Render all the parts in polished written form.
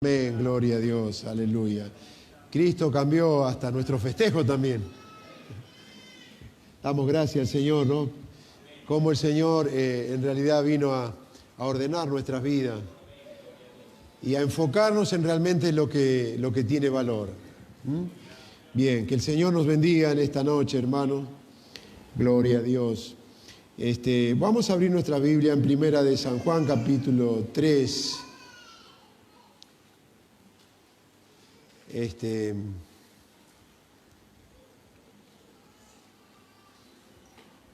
Amén, gloria a Dios, aleluya. Cristo cambió hasta nuestro festejo también. Damos gracias al Señor, ¿no? Como el Señor en realidad vino a ordenar nuestras vidas y a enfocarnos en realmente lo que tiene valor. Bien, que el Señor nos bendiga en esta noche, hermano. Gloria a Dios. Vamos a abrir nuestra Biblia en Primera de San Juan, capítulo 3.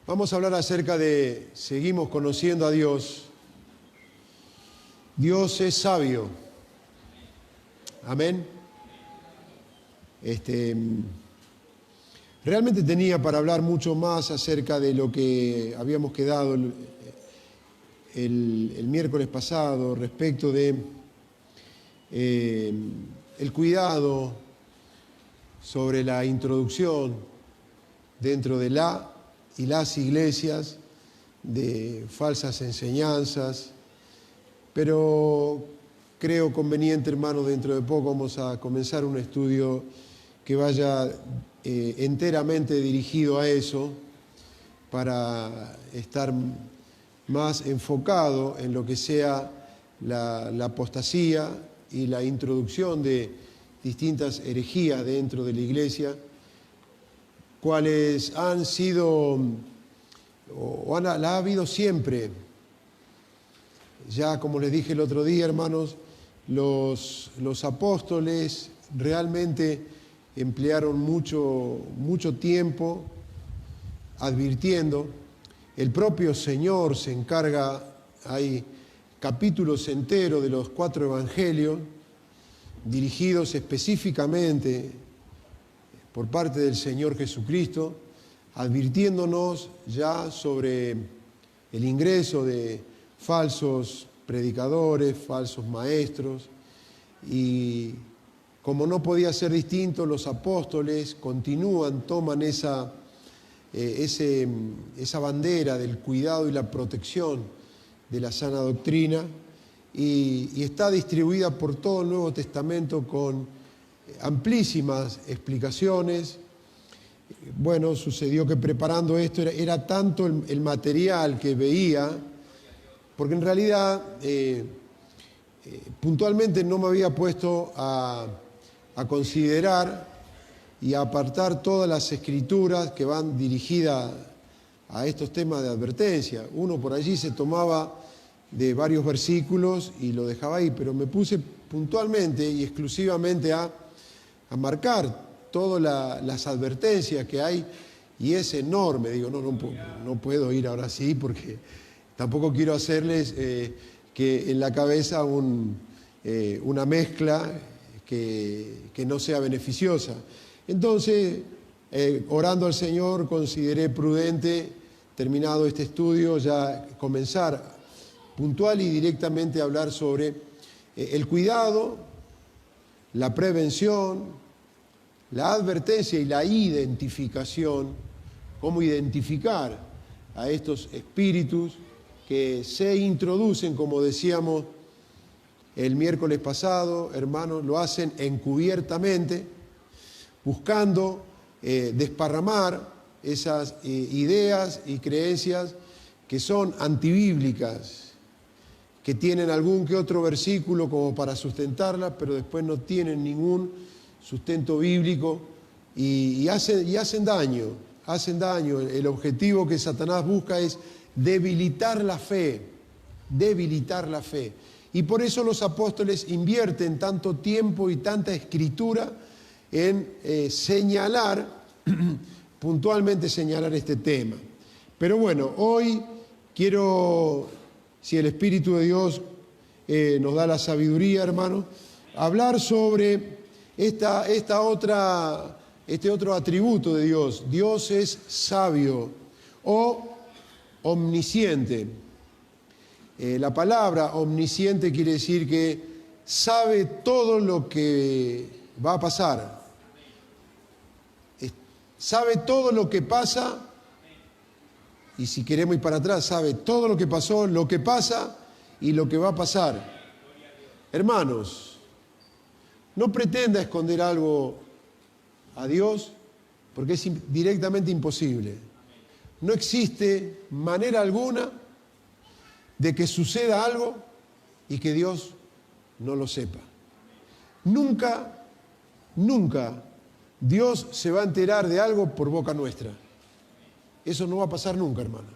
Vamos a hablar acerca de, seguimos conociendo a Dios. Dios es sabio. Amén. Realmente tenía para hablar mucho más acerca de lo que habíamos quedado el miércoles pasado respecto de el cuidado sobre la introducción dentro de la y las iglesias de falsas enseñanzas, pero creo conveniente, hermano, dentro de poco vamos a comenzar un estudio que vaya enteramente dirigido a eso, para estar más enfocado en lo que sea la apostasía y la introducción de distintas herejías dentro de la iglesia, cuales han sido, la ha habido siempre. Ya como les dije el otro día, hermanos, los apóstoles realmente emplearon mucho tiempo advirtiendo. El propio Señor se encarga, hay capítulos enteros de los 4 evangelios dirigidos específicamente por parte del Señor Jesucristo, advirtiéndonos ya sobre el ingreso de falsos predicadores, falsos maestros, y como no podía ser distinto, los apóstoles continúan, toman esa bandera del cuidado y la protección de la sana doctrina, y está distribuida por todo el Nuevo Testamento con amplísimas explicaciones. Bueno, sucedió que preparando esto era tanto el material que veía, porque en realidad puntualmente no me había puesto a considerar y a apartar todas las escrituras que van dirigidas a estos temas de advertencia. Uno por allí se tomaba de varios versículos y lo dejaba ahí, pero me puse puntualmente y exclusivamente a marcar todas las advertencias que hay, y es enorme. Digo, no puedo ir ahora sí, porque tampoco quiero hacerles que en la cabeza una mezcla que no sea beneficiosa. Entonces, orando al Señor, consideré prudente, terminado este estudio, ya comenzar puntual y directamente a hablar sobre el cuidado, la prevención, la advertencia y la identificación. Cómo identificar a estos espíritus que se introducen, como decíamos el miércoles pasado, hermanos, lo hacen encubiertamente, buscando desparramar esas ideas y creencias que son antibíblicas, que tienen algún que otro versículo como para sustentarlas, pero después no tienen ningún sustento bíblico, y hacen daño. El objetivo que Satanás busca es debilitar la fe. Y por eso los apóstoles invierten tanto tiempo y tanta escritura en puntualmente señalar este tema. Pero bueno, hoy quiero, si el Espíritu de Dios nos da la sabiduría, hermano, hablar sobre este otro atributo de Dios. Dios es sabio o omnisciente. La palabra omnisciente quiere decir que sabe todo lo que va a pasar. Sabe todo lo que pasa, y si queremos ir para atrás, sabe todo lo que pasó, lo que pasa y lo que va a pasar. Hermanos, No pretenda esconder algo a Dios, porque es directamente imposible. No existe manera alguna de que suceda algo y que Dios no lo sepa. Nunca, nunca Dios se va a enterar de algo por boca nuestra. Eso no va a pasar nunca, hermano.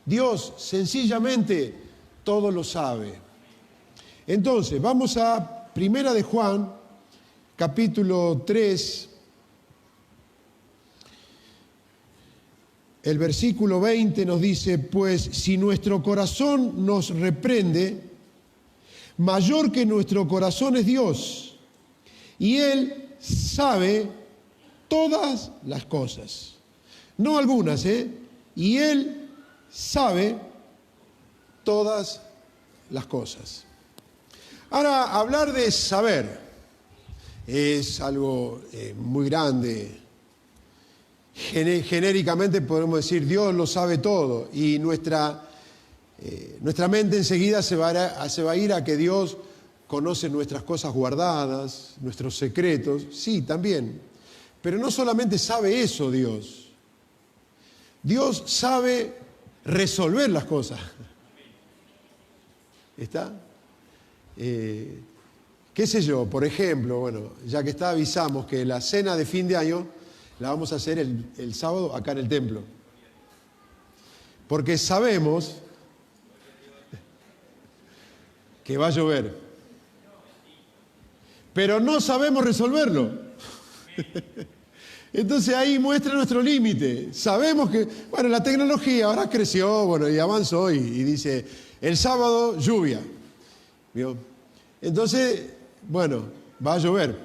Dios sencillamente todo lo sabe. Entonces, vamos a Primera de Juan, capítulo 3, el versículo 20 nos dice: pues si nuestro corazón nos reprende, mayor que nuestro corazón es Dios, y Él sabe todas las cosas. No algunas, y Él sabe todas las cosas. Ahora, hablar de saber es algo muy grande. Genéricamente podemos decir Dios lo sabe todo, y nuestra mente enseguida se va a ir a que Dios conoce nuestras cosas guardadas, nuestros secretos. Sí, también. Pero no solamente sabe eso Dios. Dios sabe resolver las cosas. ¿Está? ¿Qué sé yo? Por ejemplo, bueno, ya que está, avisamos que la cena de fin de año la vamos a hacer el sábado acá en el templo. Porque sabemos que va a llover. Pero no sabemos resolverlo. Entonces ahí muestra nuestro límite. Sabemos que, bueno, la tecnología ahora creció, bueno, y avanzó y dice, el sábado lluvia. ¿Vio? Entonces, bueno, va a llover.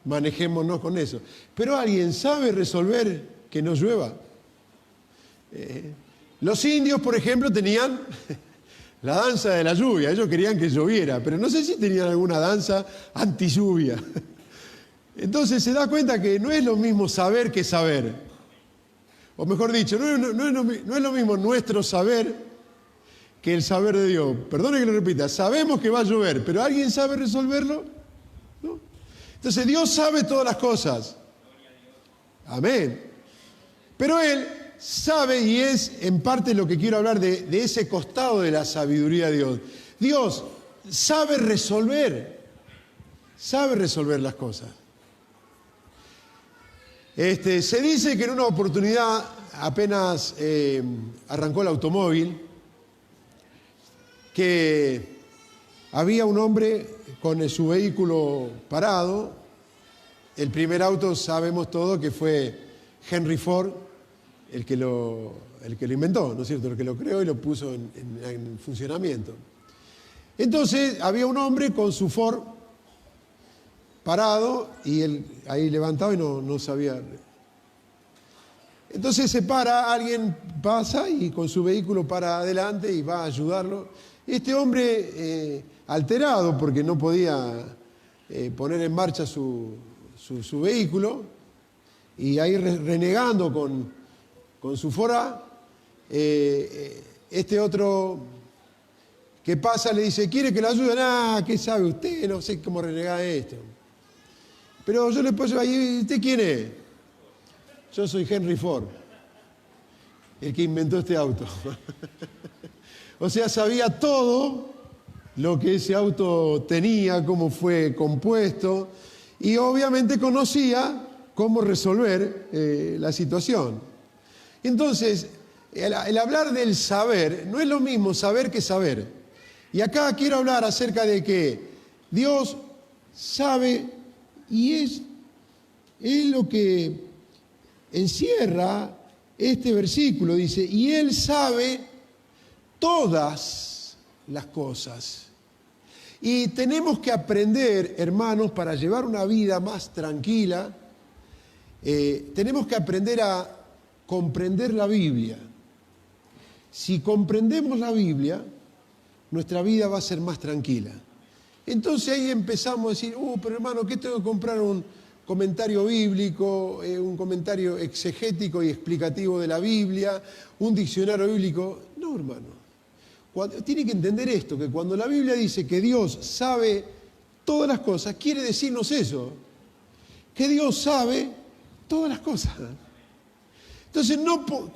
Manejémonos con eso. Pero ¿alguien sabe resolver que no llueva? Los indios, por ejemplo, tenían la danza de la lluvia. Ellos querían que lloviera, pero no sé si tenían alguna danza anti lluvia. Entonces se da cuenta que no es lo mismo saber que saber. O mejor dicho, no es lo mismo nuestro saber que el saber de Dios. Perdone que lo repita, sabemos que va a llover, pero ¿alguien sabe resolverlo? ¿No? Entonces Dios sabe todas las cosas. Amén. Pero Él sabe, y es en parte lo que quiero hablar de ese costado de la sabiduría de Dios. Dios sabe resolver las cosas. Se dice que en una oportunidad, apenas arrancó el automóvil, que había un hombre con su vehículo parado. El primer auto sabemos todo que fue Henry Ford, el que lo inventó, ¿no es cierto? El que lo creó y lo puso en funcionamiento. Entonces había un hombre con su Ford parado y él ahí levantado y no sabía. Entonces se para, alguien pasa y con su vehículo para adelante y va a ayudarlo. Este hombre, alterado porque no podía poner en marcha su vehículo, y ahí renegando con su Ford, este otro que pasa le dice, ¿quiere que le ayude? Ah, ¿qué sabe usted? No sé cómo renegar esto. Pero yo le puedo llevar, ¿y usted quién es? Yo soy Henry Ford, el que inventó este auto. O sea, sabía todo lo que ese auto tenía, cómo fue compuesto, y obviamente conocía cómo resolver la situación. Entonces, el hablar del saber no es lo mismo saber que saber. Y acá quiero hablar acerca de que Dios sabe, y es lo que encierra este versículo. Dice, y Él sabe todas las cosas. Y tenemos que aprender, hermanos, para llevar una vida más tranquila, tenemos que aprender a comprender la Biblia. Si comprendemos la Biblia, nuestra vida va a ser más tranquila. Entonces ahí empezamos a decir, pero hermano, ¿qué tengo que comprar? Un comentario bíblico, un comentario exegético y explicativo de la Biblia, un diccionario bíblico. No, hermano. Tiene que entender esto, que cuando la Biblia dice que Dios sabe todas las cosas, quiere decirnos eso, que Dios sabe todas las cosas. Entonces,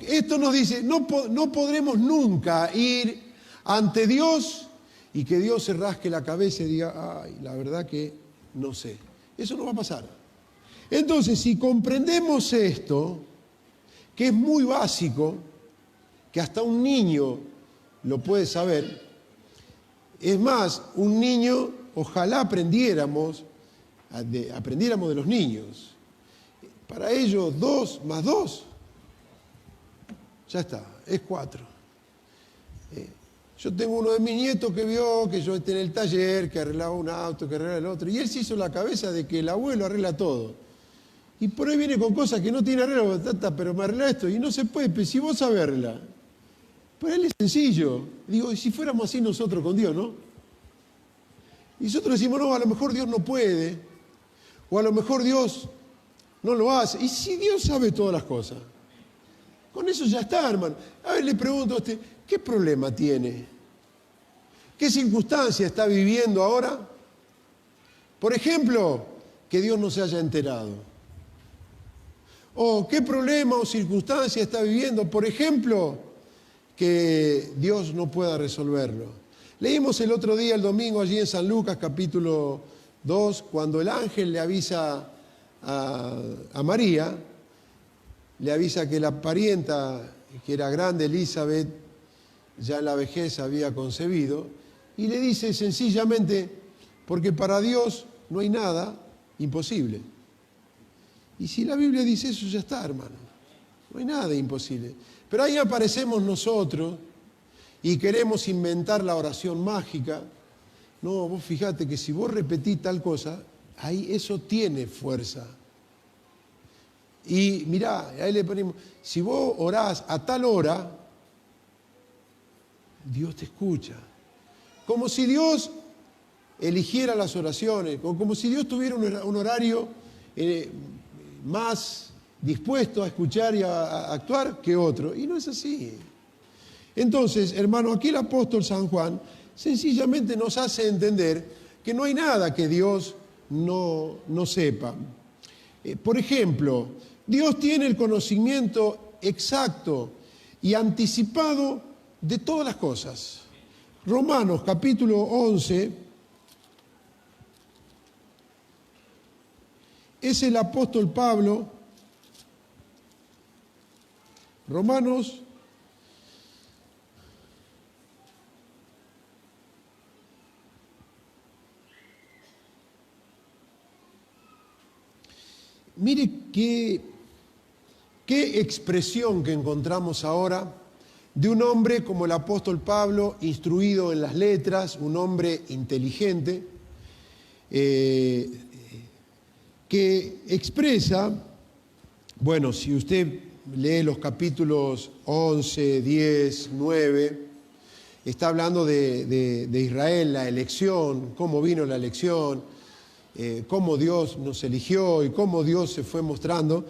esto nos dice, no podremos nunca ir ante Dios y que Dios se rasque la cabeza y diga, ay, la verdad que no sé. Eso no va a pasar. Entonces, si comprendemos esto, que es muy básico, que hasta un niño lo puede saber, es más, un niño, ojalá aprendiéramos de los niños. Para ellos, 2 más 2, ya está, es 4. Yo tengo uno de mis nietos que vio que yo esté en el taller, que arreglaba un auto, que arreglaba el otro, y él se hizo la cabeza de que el abuelo arregla todo. Y por ahí viene con cosas que no tiene arreglo, pero me arregla esto, y no se puede, pero si vos sabés arreglar. Para él es sencillo. Digo, y si fuéramos así nosotros con Dios, ¿no? Y nosotros decimos, no, a lo mejor Dios no puede, o a lo mejor Dios no lo hace. Y si Dios sabe todas las cosas, con eso ya está, hermano. A ver, le pregunto a usted, ¿qué problema tiene? ¿Qué circunstancia está viviendo ahora? Por ejemplo, que Dios no se haya enterado. ¿O qué problema o circunstancia está viviendo? Por ejemplo, que Dios no pueda resolverlo. Leímos el otro día, el domingo, allí en San Lucas, capítulo 2, cuando el ángel le avisa a María, le avisa que la parienta, que era grande, Elizabeth, ya en la vejez había concebido, y le dice sencillamente, porque para Dios no hay nada imposible. Y si la Biblia dice eso, ya está, hermano. No hay nada imposible. Pero ahí aparecemos nosotros y queremos inventar la oración mágica. No, vos fíjate que si vos repetís tal cosa, ahí eso tiene fuerza. Y mirá, ahí le ponemos, si vos orás a tal hora, Dios te escucha. Como si Dios eligiera las oraciones, como si Dios tuviera un horario más dispuesto a escuchar y a actuar que otro. Y no es así. Entonces, hermano, aquí el apóstol San Juan sencillamente nos hace entender que no hay nada que Dios no sepa. Por ejemplo, Dios tiene el conocimiento exacto y anticipado de todas las cosas. Romanos capítulo 11, es el apóstol Pablo. Romanos mire qué expresión que encontramos ahora de un hombre como el apóstol Pablo, instruido en las letras, un hombre inteligente, que expresa, bueno, si usted lee los capítulos 11, 10, 9, está hablando de Israel, la elección, cómo vino la elección, cómo Dios nos eligió y cómo Dios se fue mostrando.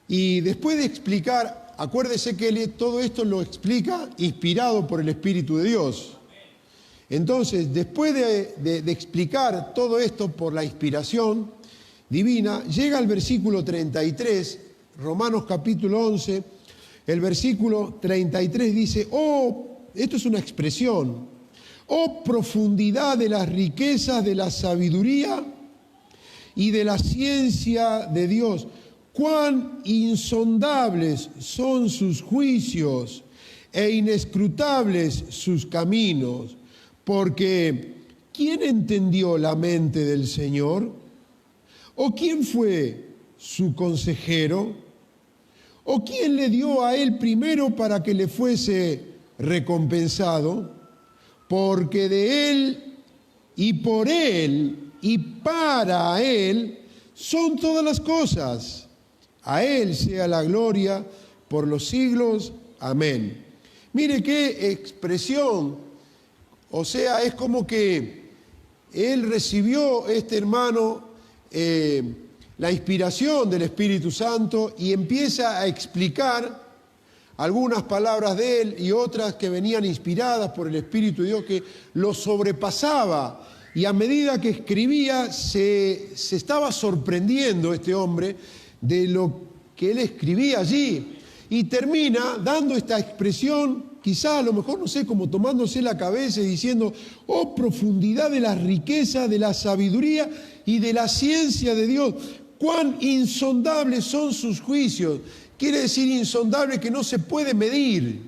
Y después de explicar, acuérdese que todo esto lo explica inspirado por el Espíritu de Dios. Entonces, después de explicar todo esto por la inspiración divina, llega al versículo 33, Romanos capítulo 11, el versículo 33 dice, esto es una expresión, profundidad de las riquezas de la sabiduría y de la ciencia de Dios, cuán insondables son sus juicios e inescrutables sus caminos, porque ¿quién entendió la mente del Señor? ¿O quién fue su consejero? ¿O quién le dio a él primero para que le fuese recompensado? Porque de él y por él y para él son todas las cosas. A él sea la gloria por los siglos. Amén. Mire qué expresión. O sea, es como que él recibió, este hermano, la inspiración del Espíritu Santo y empieza a explicar algunas palabras de él y otras que venían inspiradas por el Espíritu de Dios que lo sobrepasaba Y a medida que escribía, se estaba sorprendiendo este hombre de lo que él escribía allí. Y termina dando esta expresión, quizá a lo mejor, no sé, como tomándose la cabeza y diciendo: oh, profundidad de la riqueza, de la sabiduría y de la ciencia de Dios. Cuán insondables son sus juicios. Quiere decir insondable que no se puede medir.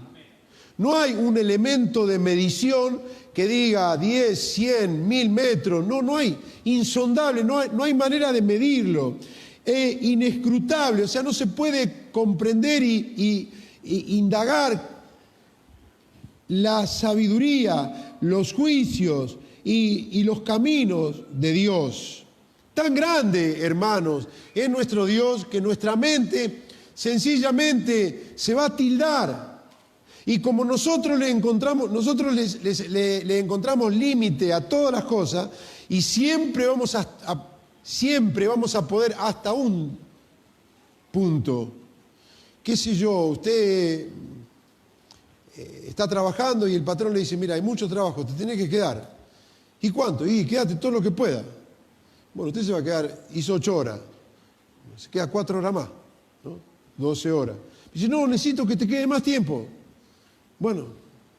No hay un elemento de medición que diga 10, 100, 1000 metros. No hay. Insondable, no hay manera de medirlo. Es inescrutable, o sea, no se puede comprender y indagar la sabiduría, los juicios y los caminos de Dios. Tan grande, hermanos, es nuestro Dios que nuestra mente sencillamente se va a tildar. Y como nosotros le encontramos límite a todas las cosas, y siempre vamos a poder hasta un punto. Qué sé yo, usted está trabajando y el patrón le dice: mira, hay mucho trabajo, te tenés que quedar. ¿Y cuánto? Y quédate todo lo que pueda. Bueno, usted se va a quedar, hizo 8 horas, se queda 4 horas más, ¿no? 12 horas. Dice: no, necesito que te quede más tiempo. Bueno,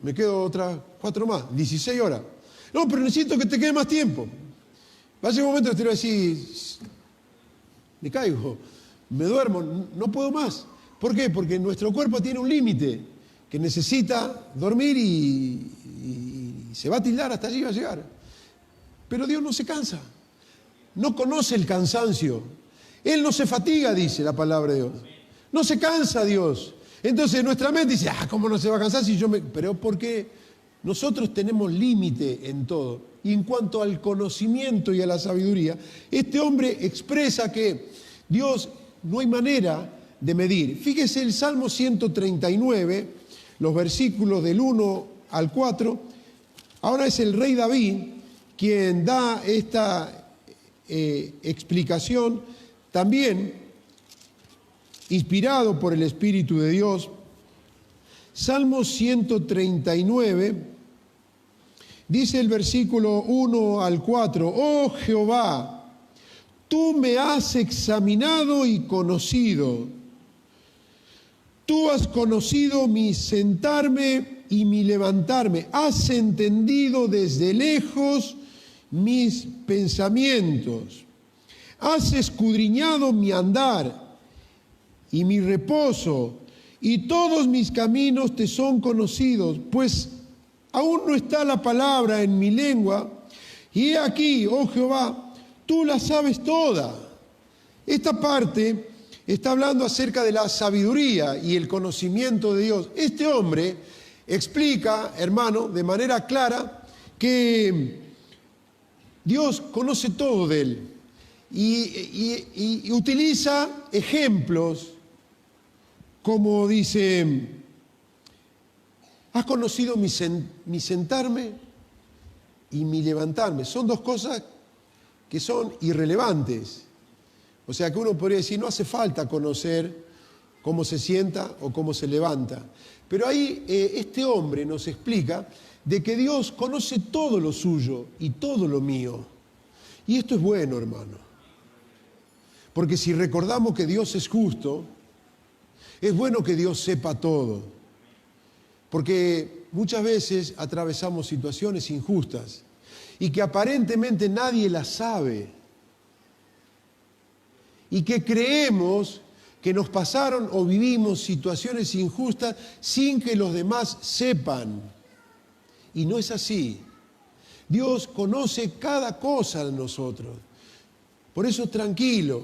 me quedo otras 4 más, 16 horas. No, pero necesito que te quede más tiempo. Va a llegar un momento que usted va a decir: me caigo, me duermo, no puedo más. ¿Por qué? Porque nuestro cuerpo tiene un límite que necesita dormir y se va a tildar, hasta allí va a llegar. Pero Dios no se cansa, no conoce el cansancio. Él no se fatiga, dice la palabra de Dios. No se cansa Dios. Entonces nuestra mente dice: ¿cómo no se va a cansar si yo me...? Pero ¿por qué? Nosotros tenemos límite en todo. Y en cuanto al conocimiento y a la sabiduría, este hombre expresa que Dios no hay manera de medir. Fíjese el Salmo 139, los versículos del 1 al 4. Ahora es el rey David quien da esta explicación, también inspirado por el Espíritu de Dios. Salmo 139, dice el versículo 1 al 4: oh Jehová, tú me has examinado y conocido. Tú has conocido mi sentarme y mi levantarme. Has entendido desde lejos mis pensamientos. Has escudriñado mi andar y mi reposo, y todos mis caminos te son conocidos, pues aún no está la palabra en mi lengua, y he aquí, oh Jehová, tú la sabes toda. Esta parte está hablando acerca de la sabiduría y el conocimiento de Dios. Este hombre explica, hermano, de manera clara que Dios conoce todo de él y utiliza ejemplos como dice: has conocido mi sentarme y mi levantarme. Son dos cosas que son irrelevantes. O sea que uno podría decir: no hace falta conocer cómo se sienta o cómo se levanta. Pero ahí este hombre nos explica de que Dios conoce todo lo suyo y todo lo mío. Y esto es bueno, hermano. Porque si recordamos que Dios es justo, es bueno que Dios sepa todo. Porque muchas veces atravesamos situaciones injustas y que aparentemente nadie las sabe. Y que creemos que nos pasaron o vivimos situaciones injustas sin que los demás sepan. Y no es así. Dios conoce cada cosa de nosotros. Por eso tranquilo,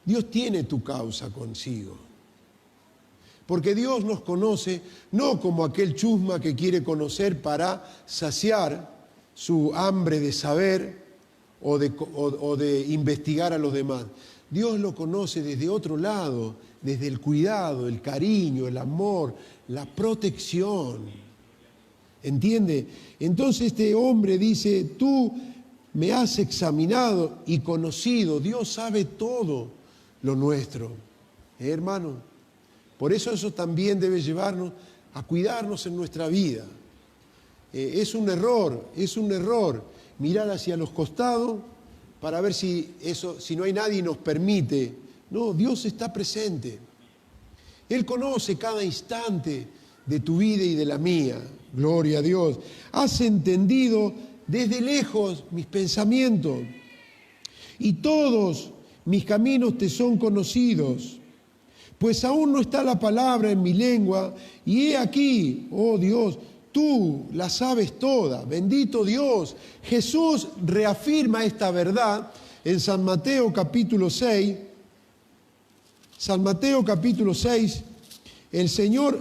Dios tiene tu causa consigo. Porque Dios nos conoce no como aquel chusma que quiere conocer para saciar su hambre de saber o de investigar a los demás. Dios lo conoce desde otro lado, desde el cuidado, el cariño, el amor, la protección. ¿Entiende? Entonces este hombre dice: tú me has examinado y conocido. Dios sabe todo lo nuestro. Hermano, por eso también debe llevarnos a cuidarnos en nuestra vida. Es un error mirar hacia los costados para ver si no hay nadie nos permite. No, Dios está presente. Él conoce cada instante de tu vida y de la mía. Gloria a Dios. Has entendido desde lejos mis pensamientos y todos mis caminos te son conocidos. Pues aún no está la palabra en mi lengua y he aquí, oh Dios, tú la sabes toda. Bendito Dios. Jesús reafirma esta verdad en San Mateo capítulo 6. San Mateo capítulo 6, el Señor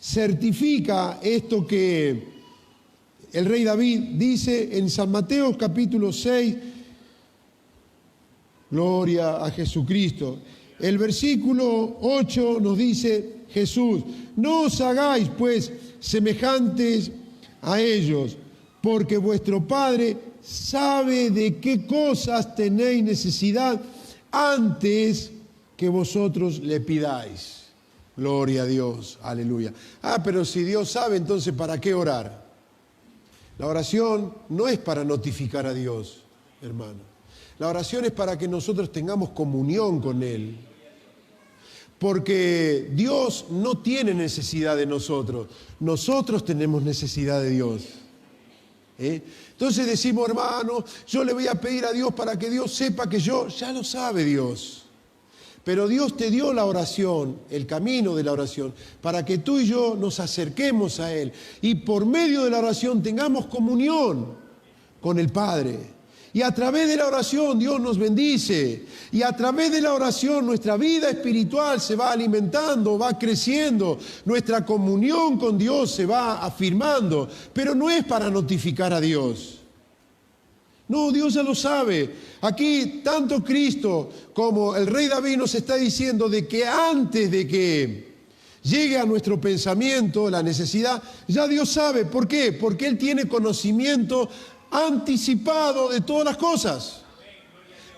certifica esto que el rey David dice en San Mateo capítulo 6, gloria a Jesucristo. El versículo 8 nos dice Jesús, no os hagáis pues semejantes a ellos, porque vuestro Padre sabe de qué cosas tenéis necesidad antes que vosotros le pidáis. Gloria a Dios, aleluya. Pero si Dios sabe, entonces ¿para qué orar? La oración no es para notificar a Dios, hermano. La oración es para que nosotros tengamos comunión con Él. Porque Dios no tiene necesidad de nosotros. Nosotros tenemos necesidad de Dios. Entonces decimos, hermano, yo le voy a pedir a Dios para que Dios sepa que yo, ya lo sabe Dios. Pero Dios te dio la oración, el camino de la oración, para que tú y yo nos acerquemos a Él y por medio de la oración tengamos comunión con el Padre. Y a través de la oración Dios nos bendice. Y a través de la oración nuestra vida espiritual se va alimentando, va creciendo. Nuestra comunión con Dios se va afirmando. Pero no es para notificar a Dios. No, Dios ya lo sabe. Aquí tanto Cristo como el rey David nos está diciendo de que antes de que llegue a nuestro pensamiento la necesidad, ya Dios sabe. ¿Por qué? Porque Él tiene conocimiento anticipado de todas las cosas.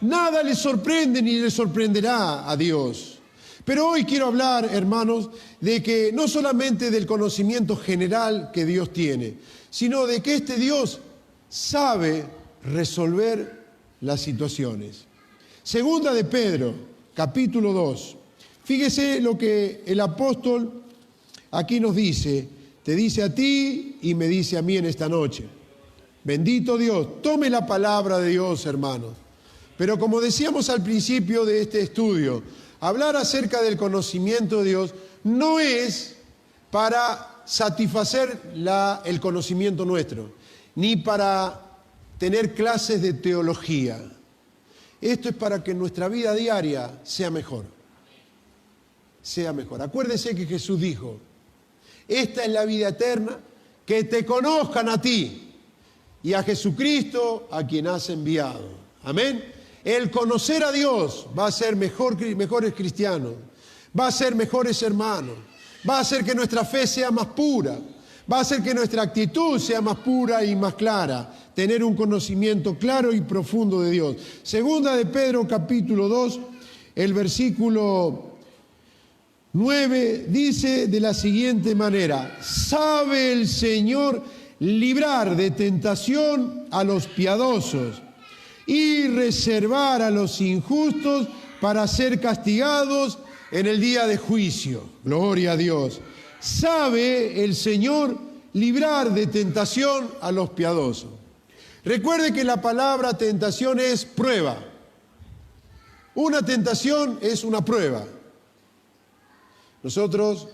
Nada le sorprende ni le sorprenderá a Dios. Pero hoy quiero hablar, hermanos, de que no solamente del conocimiento general que Dios tiene, sino de que este Dios sabe resolver las situaciones. Segunda de Pedro, capítulo 2. Fíjese lo que el apóstol aquí nos dice. Te dice a ti y me dice a mí en esta noche. Bendito Dios. Tome la palabra de Dios, hermanos. Pero como decíamos al principio de este estudio, hablar acerca del conocimiento de Dios no es para satisfacer el conocimiento nuestro, ni para tener clases de teología. Esto es para que nuestra vida diaria sea mejor. Sea mejor. Acuérdese que Jesús dijo, esta es la vida eterna, que te conozcan a ti y a Jesucristo a quien has enviado. Amén. El conocer a Dios va a ser mejores cristianos, va a ser mejores hermanos, va a hacer que nuestra fe sea más pura, va a hacer que nuestra actitud sea más pura y más clara. Tener un conocimiento claro y profundo de Dios. Segunda de Pedro, capítulo 2, el versículo 9, dice de la siguiente manera: sabe el Señor librar de tentación a los piadosos y reservar a los injustos para ser castigados en el día de juicio. Gloria a Dios. Sabe el Señor librar de tentación a los piadosos. Recuerde que la palabra tentación es prueba. Una tentación es una prueba. Nosotros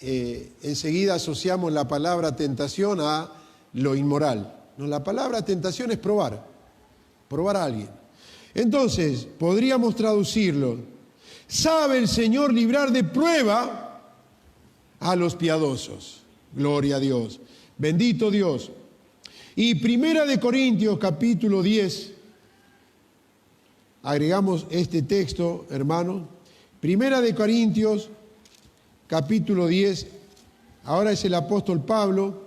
enseguida asociamos la palabra tentación a lo inmoral. No, la palabra tentación es probar a alguien. Entonces, podríamos traducirlo: sabe el Señor librar de prueba a los piadosos. Gloria a Dios. Bendito Dios. Y Primera de Corintios, capítulo 10, agregamos este texto, hermano. Primera de Corintios, capítulo 10, ahora es el apóstol Pablo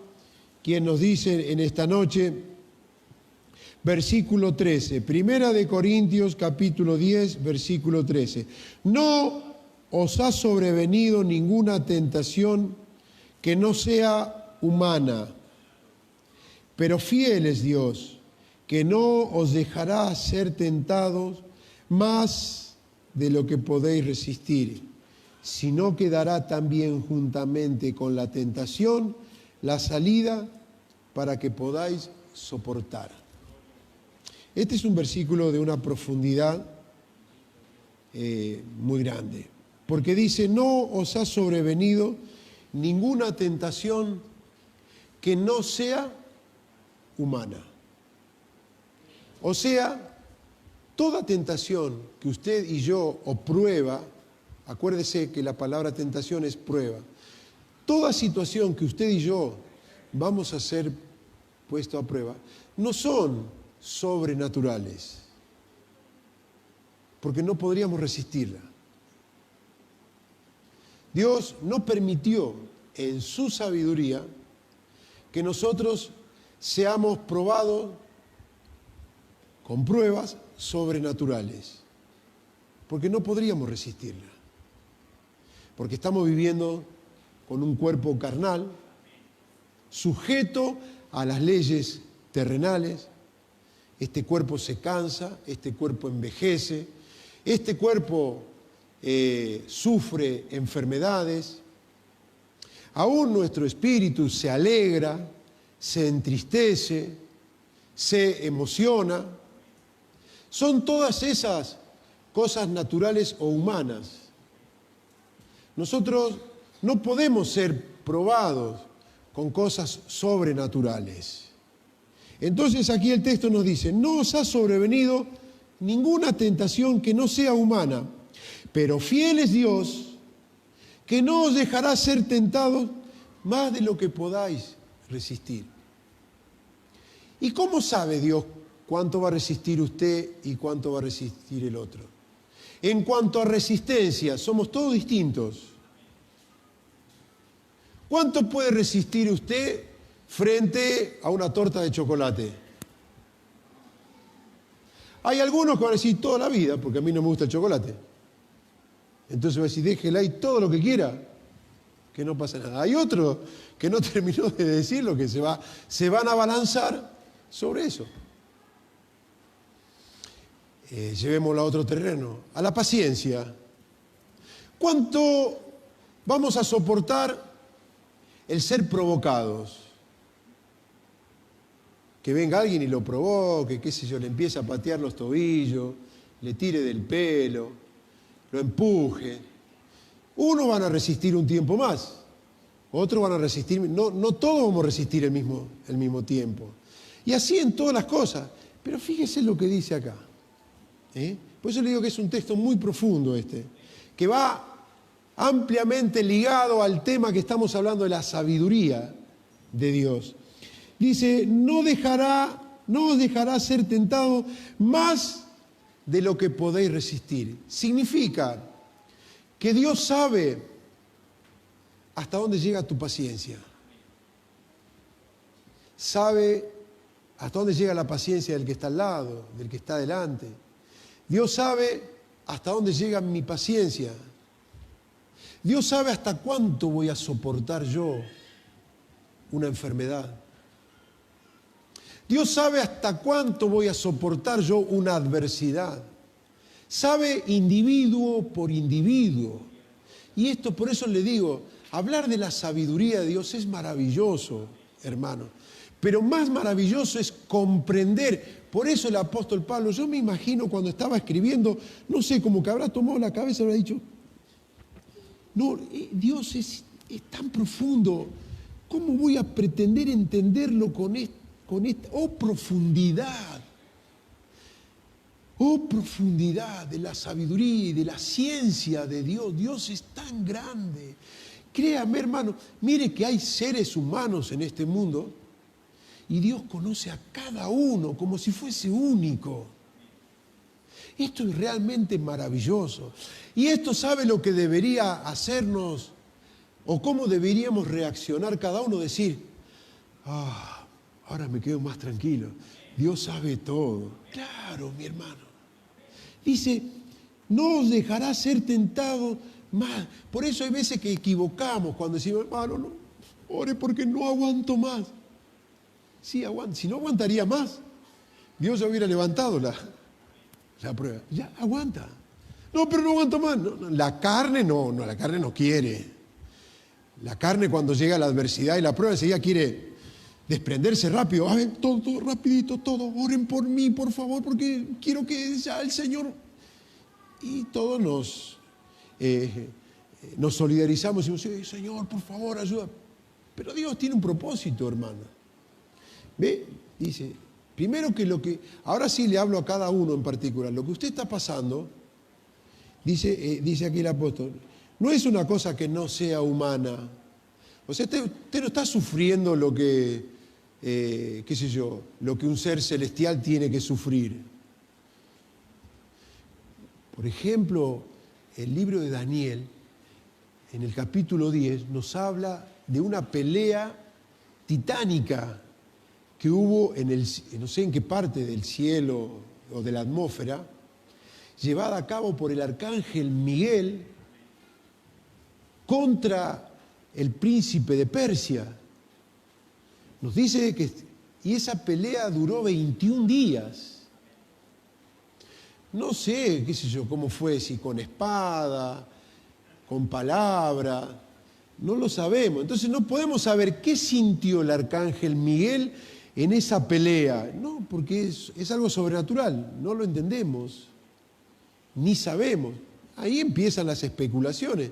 quien nos dice en esta noche, versículo 13, Primera de Corintios, capítulo 10, versículo 13. No os ha sobrevenido ninguna tentación que no sea humana, Pero fiel es Dios, que no os dejará ser tentados más de lo que podéis resistir, sino que dará también juntamente con la tentación la salida para que podáis soportar. Este es un versículo de una profundidad muy grande, porque dice, no os ha sobrevenido ninguna tentación que no sea humana. O sea, toda tentación que usted y yo, o prueba, acuérdese que la palabra tentación es prueba, toda situación que usted y yo vamos a ser puestos a prueba, no son sobrenaturales, porque no podríamos resistirla. Dios no permitió en su sabiduría que nosotros seamos probados con pruebas sobrenaturales, porque no podríamos resistirla, porque estamos viviendo con un cuerpo carnal, sujeto a las leyes terrenales. Este cuerpo se cansa, este cuerpo envejece, este cuerpo sufre enfermedades, aún nuestro espíritu se alegra, se entristece, se emociona. Son todas esas cosas naturales o humanas. Nosotros no podemos ser probados con cosas sobrenaturales. Entonces aquí el texto nos dice, no os ha sobrevenido ninguna tentación que no sea humana, pero fiel es Dios, que no os dejará ser tentados más de lo que podáis resistir. ¿Y cómo sabe Dios cuánto va a resistir usted y cuánto va a resistir el otro? En cuanto a resistencia, somos todos distintos. ¿Cuánto puede resistir usted frente a una torta de chocolate? Hay algunos que van a decir toda la vida, porque a mí no me gusta el chocolate. Entonces va a decir, déjela ahí todo lo que quiera, que no pasa nada. Hay otros que no terminó de decirlo, que se van a abalanzar sobre eso. Llevémoslo a otro terreno, a la paciencia. ¿Cuánto vamos a soportar el ser provocados? Que venga alguien y lo provoque, qué sé yo, le empiece a patear los tobillos, le tire del pelo, lo empuje. Unos van a resistir un tiempo más, otros van a resistir, no todos vamos a resistir el mismo tiempo. Y así en todas las cosas. Pero fíjese lo que dice acá. Por eso le digo que es un texto muy profundo que va ampliamente ligado al tema que estamos hablando de la sabiduría de Dios. Dice, no os dejará ser tentado más de lo que podéis resistir. Significa que Dios sabe hasta dónde llega tu paciencia. Sabe hasta dónde llega la paciencia del que está al lado, del que está delante. Dios sabe hasta dónde llega mi paciencia. Dios sabe hasta cuánto voy a soportar yo una enfermedad. Dios sabe hasta cuánto voy a soportar yo una adversidad. Sabe individuo por individuo. Y esto, por eso le digo, hablar de la sabiduría de Dios es maravilloso, hermano. Pero más maravilloso es comprender. Por eso el apóstol Pablo, yo me imagino cuando estaba escribiendo, no sé, como que habrá tomado la cabeza y habrá dicho, no, Dios es tan profundo, ¿cómo voy a pretender entenderlo con esta? Oh profundidad de la sabiduría y de la ciencia de Dios. Dios es tan grande. Créame, hermano, mire que hay seres humanos en este mundo y Dios conoce a cada uno como si fuese único. Esto es realmente maravilloso. Y esto sabe lo que debería hacernos o cómo deberíamos reaccionar cada uno, decir, ahora me quedo más tranquilo. Dios sabe todo. Claro, mi hermano. Dice, no os dejará ser tentado más. Por eso hay veces que equivocamos cuando decimos, hermano, no, ore porque no aguanto más. Sí, aguanta. Si no aguantaría más, Dios ya hubiera levantado la prueba. Ya, aguanta. No, pero no aguanto más. No, la carne la carne no quiere. La carne cuando llega la adversidad y la prueba enseguida quiere desprenderse rápido. A ver, todo, rapidito, todo. Oren por mí, por favor, porque quiero que ya el Señor... Y todos nos solidarizamos y decimos, Señor, por favor, ayuda. Pero Dios tiene un propósito, hermano. ¿Ve? Dice, primero ahora sí le hablo a cada uno en particular, lo que usted está pasando, dice aquí el apóstol, no es una cosa que no sea humana. O sea, usted no está sufriendo lo que, lo que un ser celestial tiene que sufrir. Por ejemplo, el libro de Daniel, en el capítulo 10, nos habla de una pelea titánica que hubo no sé en qué parte del cielo o de la atmósfera, llevada a cabo por el arcángel Miguel contra el príncipe de Persia. Nos dice y esa pelea duró 21 días. No sé, cómo fue, si con espada, con palabra, no lo sabemos. Entonces no podemos saber qué sintió el arcángel Miguel en esa pelea. No, porque es algo sobrenatural, no lo entendemos, ni sabemos. Ahí empiezan las especulaciones.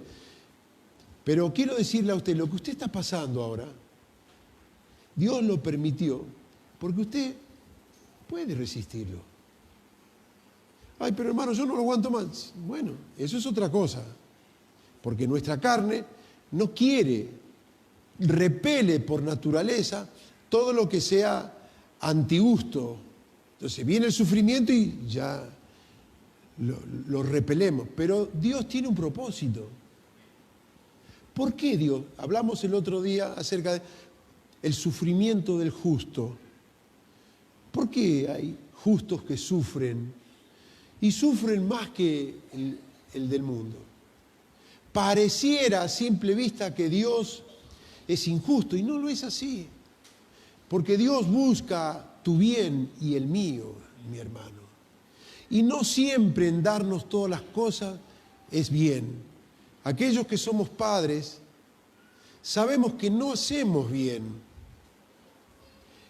Pero quiero decirle a usted, lo que usted está pasando ahora, Dios lo permitió, porque usted puede resistirlo. Ay, pero hermano, yo no lo aguanto más. Bueno, eso es otra cosa. Porque nuestra carne no quiere, repele por naturaleza todo lo que sea antigusto. Entonces viene el sufrimiento y ya lo repelemos. Pero Dios tiene un propósito. ¿Por qué Dios? Hablamos el otro día acerca del sufrimiento del justo. ¿Por qué hay justos que sufren? Y sufren más que el del mundo. Pareciera a simple vista que Dios es injusto, y no lo es así. Porque Dios busca tu bien y el mío, mi hermano. Y no siempre en darnos todas las cosas es bien. Aquellos que somos padres sabemos que no hacemos bien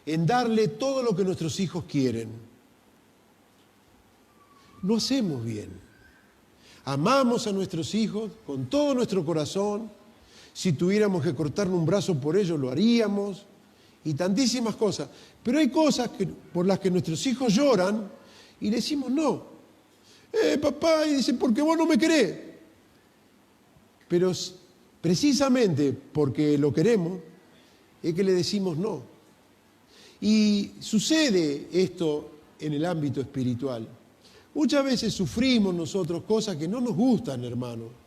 en darle todo lo que nuestros hijos quieren. No hacemos bien. Amamos a nuestros hijos con todo nuestro corazón. Si tuviéramos que cortarnos un brazo por ellos, lo haríamos. Y tantísimas cosas. Pero hay cosas por las que nuestros hijos lloran y le decimos no. Papá, y dice, porque vos no me querés. Pero precisamente porque lo queremos, es que le decimos no. Y sucede esto en el ámbito espiritual. Muchas veces sufrimos nosotros cosas que no nos gustan, hermano.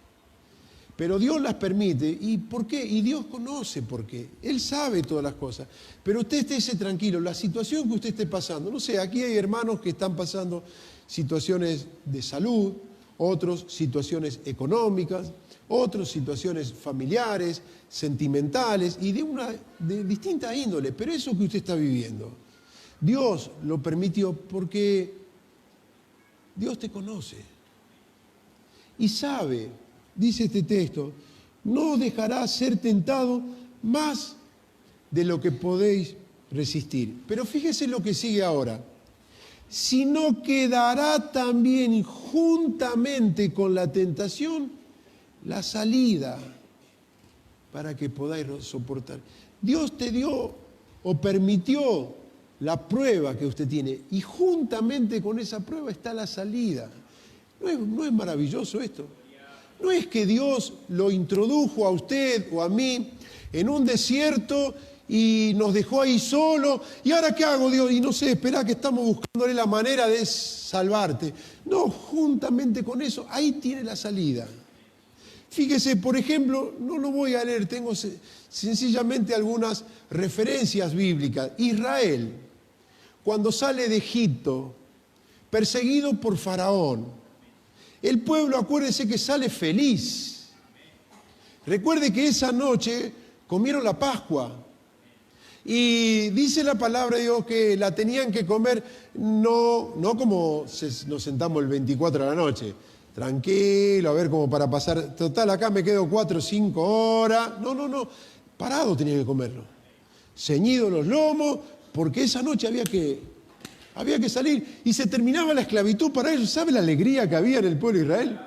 Pero Dios las permite. ¿Y por qué? Y Dios conoce por qué. Él sabe todas las cosas. Pero usted estése tranquilo. La situación que usted esté pasando, no sé, aquí hay hermanos que están pasando situaciones de salud, otros situaciones económicas, otros situaciones familiares, sentimentales y de distinta índole. Pero eso que usted está viviendo, Dios lo permitió porque Dios te conoce y sabe, dice este texto, no os dejará ser tentado más de lo que podéis resistir. Pero fíjese lo que sigue ahora. Sino quedará también juntamente con la tentación la salida para que podáis soportar. Dios te dio o permitió la prueba que usted tiene, y juntamente con esa prueba está la salida. ¿No es maravilloso esto? No es que Dios lo introdujo a usted o a mí en un desierto y nos dejó ahí solo, y ahora ¿qué hago, Dios? Y no sé, espera que estamos buscándole la manera de salvarte. No, juntamente con eso, ahí tiene la salida. Fíjese, por ejemplo, no lo voy a leer, tengo sencillamente algunas referencias bíblicas. Israel, cuando sale de Egipto, perseguido por Faraón, el pueblo, acuérdense que sale feliz. Recuerde que esa noche comieron la Pascua Y dice la palabra de Dios que la tenían que comer no como nos sentamos el 24 de la noche, tranquilo, a ver como para pasar, total acá me quedo 4 o 5 horas. No, parado tenían que comerlo. Ceñidos los lomos, porque esa noche había que salir y se terminaba la esclavitud para ellos. ¿Sabe la alegría que había en el pueblo de Israel?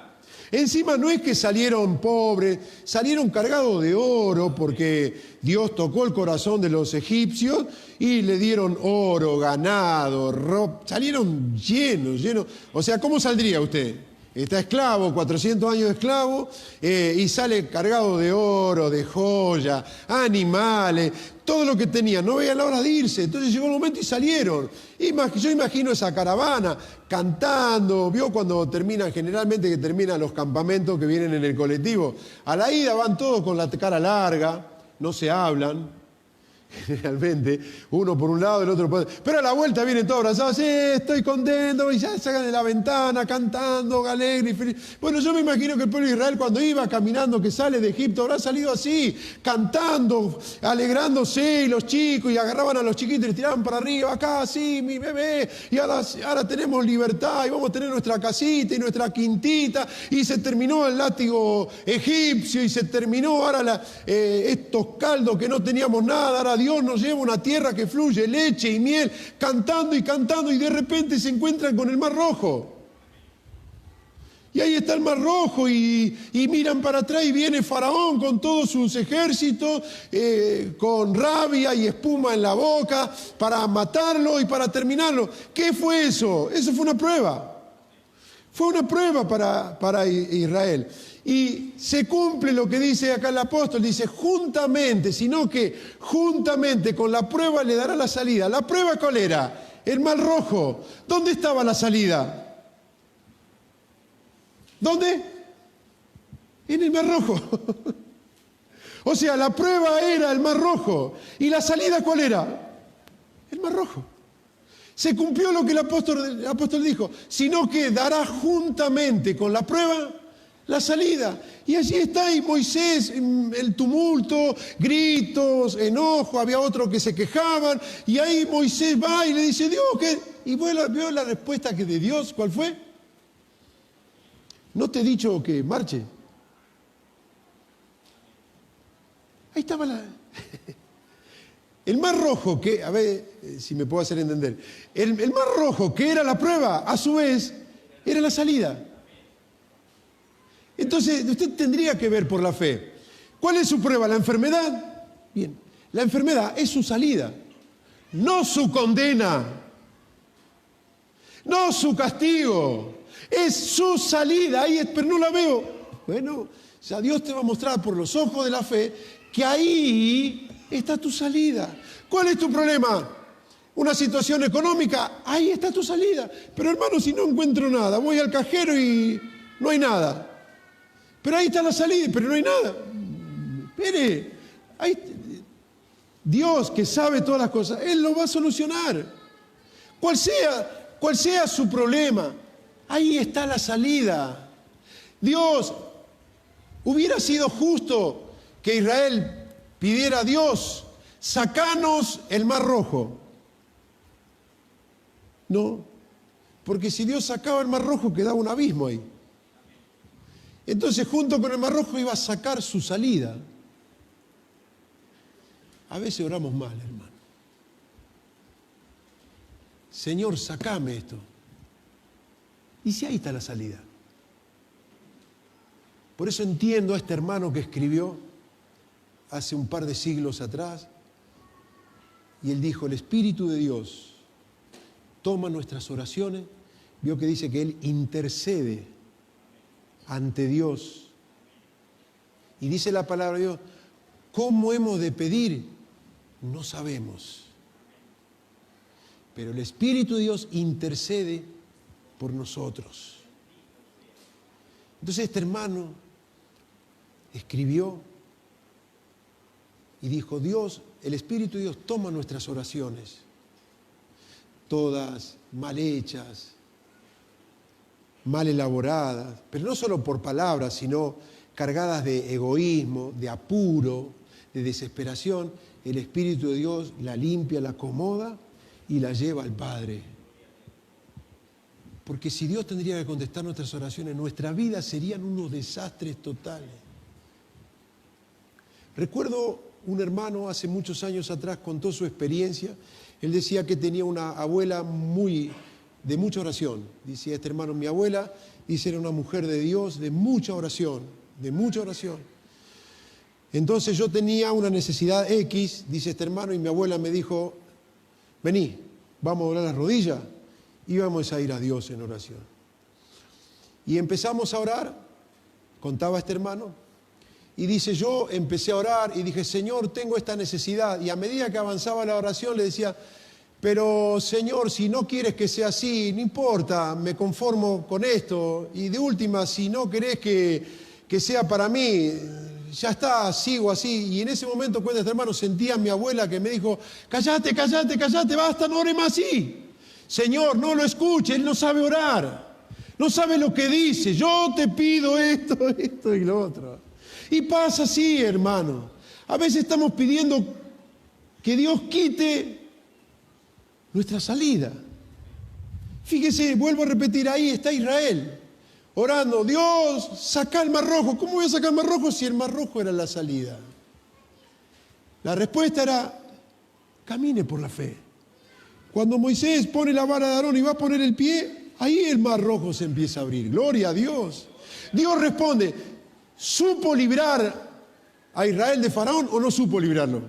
Encima no es que salieron pobres, salieron cargados de oro porque Dios tocó el corazón de los egipcios y le dieron oro, ganado, ropa. Salieron llenos. O sea, ¿cómo saldría usted? Está esclavo, 400 años de esclavo, y sale cargado de oro, de joya, animales, todo lo que tenía. No veía la hora de irse. Entonces llegó el momento y salieron. Yo imagino esa caravana cantando. ¿Vio cuando generalmente que terminan los campamentos que vienen en el colectivo? A la ida van todos con la cara larga, no se hablan. Generalmente, uno por un lado, el otro por otro. Pero a la vuelta vienen todos abrazados, estoy contento, y ya sacan de la ventana cantando, alegre y feliz. Bueno, yo me imagino que el pueblo de Israel cuando iba caminando, que sale de Egipto, habrá salido así, cantando, alegrándose, y los chicos, y agarraban a los chiquitos y les tiraban para arriba, acá, sí, mi bebé, y ahora tenemos libertad, y vamos a tener nuestra casita y nuestra quintita, y se terminó el látigo egipcio, y se terminó ahora estos caldos que no teníamos nada, ahora Dios nos lleva a una tierra que fluye leche y miel, cantando, y de repente se encuentran con el Mar Rojo. Y ahí está el Mar Rojo, y miran para atrás y viene Faraón con todos sus ejércitos, con rabia y espuma en la boca, para matarlo y para terminarlo. ¿Qué fue eso? Eso fue una prueba. Fue una prueba para Israel. Y se cumple lo que dice acá el apóstol, dice juntamente, sino que juntamente con la prueba le dará la salida. ¿La prueba cuál era? El Mar Rojo. ¿Dónde estaba la salida? ¿Dónde? En el Mar Rojo. O sea, la prueba era el Mar Rojo. ¿Y la salida cuál era? El Mar Rojo. Se cumplió lo que el apóstol dijo, sino que dará juntamente con la prueba la salida. Y allí está, y Moisés, el tumulto, gritos, enojo, había otros que se quejaban, y ahí Moisés va y le dice, Dios, ¿qué? Y vio la respuesta que de Dios, ¿cuál fue? ¿No te he dicho que marche? Ahí estaba el Mar Rojo, que, a ver si me puedo hacer entender, el Mar Rojo, que era la prueba, a su vez, era la salida. Entonces, usted tendría que ver por la fe. ¿Cuál es su prueba? ¿La enfermedad? Bien, la enfermedad es su salida, no su condena, no su castigo, es su salida. Pero no la veo. Bueno, ya Dios te va a mostrar por los ojos de la fe que ahí está tu salida. ¿Cuál es tu problema? Una situación económica, ahí está tu salida. Pero hermano, si no encuentro nada, voy al cajero y no hay nada. Pero ahí está la salida, pero no hay nada. Espere, Dios que sabe todas las cosas, Él lo va a solucionar. Cual sea su problema, ahí está la salida. Dios, hubiera sido justo que Israel pidiera a Dios, sacanos el Mar Rojo. No, porque si Dios sacaba el Mar Rojo quedaba un abismo ahí. Entonces, junto con el Mar Rojo iba a sacar su salida. A veces oramos mal, hermano. Señor, sacame esto. ¿Y si ahí está la salida? Por eso entiendo a este hermano que escribió hace un par de siglos atrás, y él dijo, el Espíritu de Dios toma nuestras oraciones, vio que dice que Él intercede ante Dios. Y dice la palabra de Dios, ¿cómo hemos de pedir? No sabemos. Pero el Espíritu de Dios intercede por nosotros. Entonces este hermano escribió y dijo, Dios, el Espíritu de Dios toma nuestras oraciones, todas mal hechas, mal elaboradas, pero no solo por palabras, sino cargadas de egoísmo, de apuro, de desesperación, el Espíritu de Dios la limpia, la acomoda y la lleva al Padre. Porque si Dios tendría que contestar nuestras oraciones, nuestra vida serían unos desastres totales. Recuerdo un hermano hace muchos años atrás contó su experiencia. Él decía que tenía una abuela de mucha oración. Decía este hermano, mi abuela, dice, era una mujer de Dios, de mucha oración, de mucha oración. Entonces yo tenía una necesidad X, dice este hermano, y mi abuela me dijo, vení, vamos a doblar las rodillas y vamos a ir a Dios en oración. Y empezamos a orar, contaba este hermano, y dice, yo empecé a orar y dije, Señor, tengo esta necesidad. Y a medida que avanzaba la oración le decía, pero Señor, si no quieres que sea así, no importa, me conformo con esto. Y de última, si no querés que sea para mí, ya está, sigo así. Y en ese momento, cuenta este hermano, sentía a mi abuela que me dijo, cállate, cállate, cállate, basta, no ore más así. Señor, no lo escuche, él no sabe orar, no sabe lo que dice. Yo te pido esto, esto y lo otro. Y pasa así, hermano. A veces estamos pidiendo que Dios quite nuestra salida. Fíjese, vuelvo a repetir, ahí está Israel, orando, Dios, saca el Mar Rojo. ¿Cómo voy a sacar el Mar Rojo si el Mar Rojo era la salida? La respuesta era, camine por la fe. Cuando Moisés pone la vara de Aarón y va a poner el pie, ahí el Mar Rojo se empieza a abrir. Gloria a Dios. Dios responde, ¿supo librar a Israel de Faraón o no supo librarlo?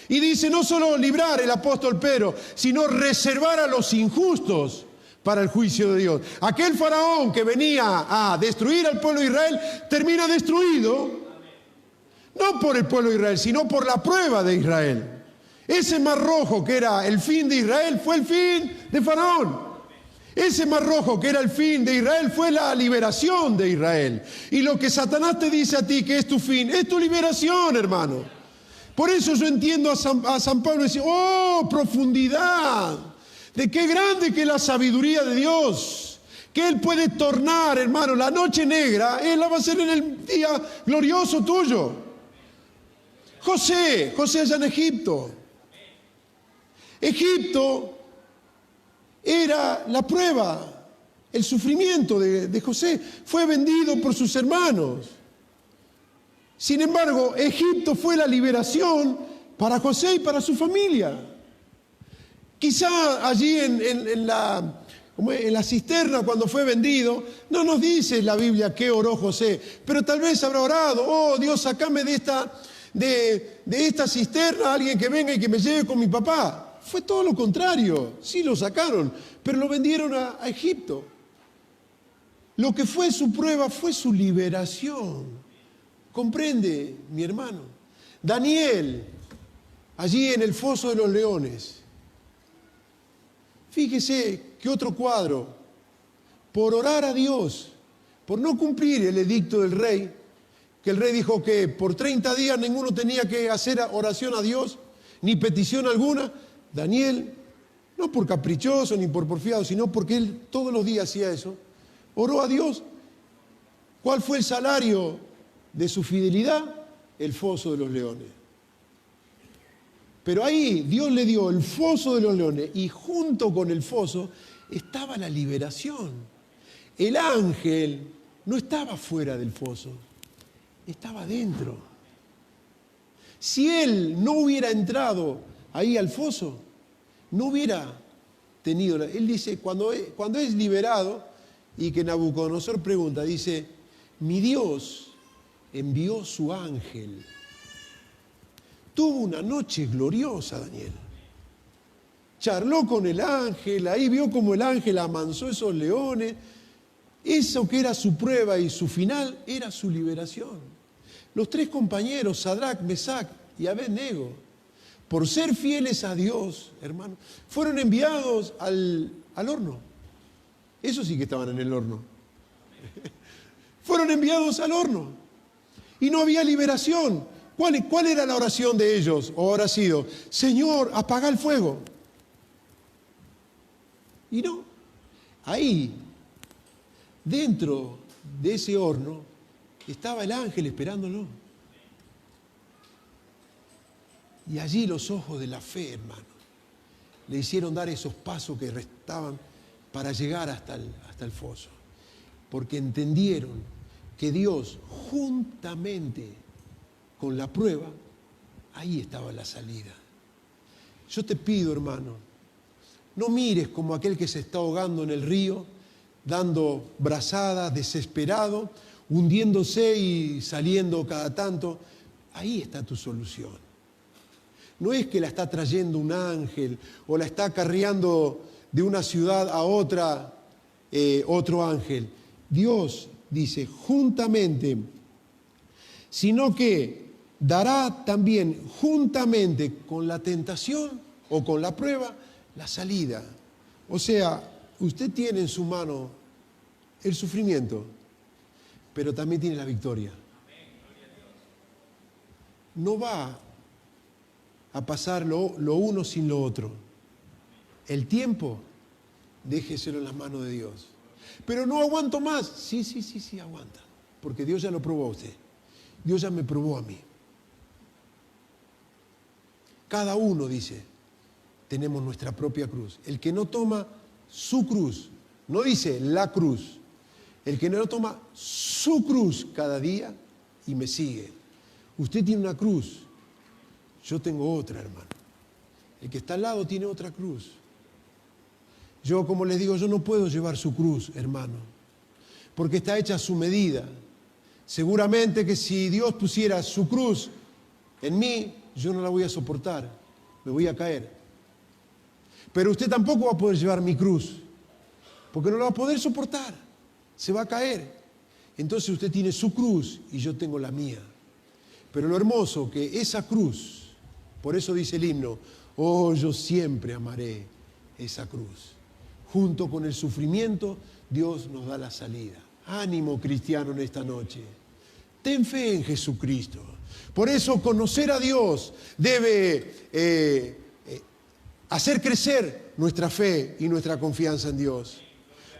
Y dice, no solo librar el apóstol Pedro, sino reservar a los injustos para el juicio de Dios. Aquel faraón que venía a destruir al pueblo de Israel, termina destruido, no por el pueblo de Israel, sino por la prueba de Israel. Ese Mar Rojo que era el fin de Israel fue el fin de Faraón. Ese Mar Rojo que era el fin de Israel fue la liberación de Israel. Y lo que Satanás te dice a ti que es tu fin, es tu liberación, hermano. Por eso yo entiendo a San Pablo decir, oh, profundidad, de qué grande que es la sabiduría de Dios, que Él puede tornar, hermano, la noche negra, Él la va a hacer en el día glorioso tuyo. José allá en Egipto. Egipto era la prueba, el sufrimiento de José. Fue vendido por sus hermanos. Sin embargo, Egipto fue la liberación para José y para su familia. Quizá allí en la cisterna cuando fue vendido, no nos dice la Biblia qué oró José, pero tal vez habrá orado, oh Dios, sacame de esta cisterna a alguien que venga y que me lleve con mi papá. Fue todo lo contrario, sí lo sacaron, pero lo vendieron a Egipto. Lo que fue su prueba fue su liberación. ¿Comprende, mi hermano? Daniel, allí en el foso de los leones. Fíjese que otro cuadro. Por orar a Dios, por no cumplir el edicto del rey, que el rey dijo que por 30 días ninguno tenía que hacer oración a Dios, ni petición alguna. Daniel, no por caprichoso ni por porfiado, sino porque él todos los días hacía eso, oró a Dios. ¿Cuál fue el salario de su fidelidad? El foso de los leones. Pero ahí Dios le dio el foso de los leones y junto con el foso estaba la liberación. El ángel no estaba fuera del foso, estaba dentro. Si él no hubiera entrado ahí al foso, no hubiera tenido... Él dice, cuando es liberado y que Nabucodonosor pregunta, dice, mi Dios envió su ángel. Tuvo una noche gloriosa, Daniel. Charló con el ángel, ahí vio como el ángel amansó esos leones. Eso que era su prueba y su final era su liberación. Los tres compañeros, Sadrac, Mesac y Abednego, por ser fieles a Dios, hermano, fueron enviados al horno. Eso sí que estaban en el horno. Fueron enviados al horno. Y no había liberación. ¿Cuál era la oración de ellos? O habrá sido, Señor, apaga el fuego. Y no. Ahí, dentro de ese horno, estaba el ángel esperándolo. Y allí los ojos de la fe, hermano, le hicieron dar esos pasos que restaban para llegar hasta el foso. Porque entendieron que Dios, juntamente con la prueba, ahí estaba la salida. Yo te pido, hermano, no mires como aquel que se está ahogando en el río, dando brazadas, desesperado, hundiéndose y saliendo cada tanto. Ahí está tu solución. No es que la está trayendo un ángel o la está acarreando de una ciudad a otra otro ángel. Dios dice juntamente, sino que dará también juntamente con la tentación o con la prueba la salida. O sea, usted tiene en su mano el sufrimiento, pero también tiene la victoria. No va a pasar lo uno sin lo otro. El tiempo, déjeselo en las manos de Dios. Pero no aguanto más. Sí, aguanta. Porque Dios ya lo probó a usted. Dios ya me probó a mí. Cada uno, dice, tenemos nuestra propia cruz. El que no toma su cruz, no dice la cruz, el que no toma su cruz cada día y me sigue. Usted tiene una cruz, yo tengo otra, hermano. El que está al lado tiene otra cruz. Yo, como les digo, yo no puedo llevar su cruz, hermano, porque está hecha a su medida. Seguramente que si Dios pusiera su cruz en mí, yo no la voy a soportar, me voy a caer. Pero usted tampoco va a poder llevar mi cruz, porque no la va a poder soportar, se va a caer. Entonces usted tiene su cruz y yo tengo la mía. Pero lo hermoso que esa cruz, por eso dice el himno, oh, yo siempre amaré esa cruz. Junto con el sufrimiento, Dios nos da la salida. Ánimo, cristiano, en esta noche. Ten fe en Jesucristo. Por eso conocer a Dios debe hacer crecer nuestra fe y nuestra confianza en Dios.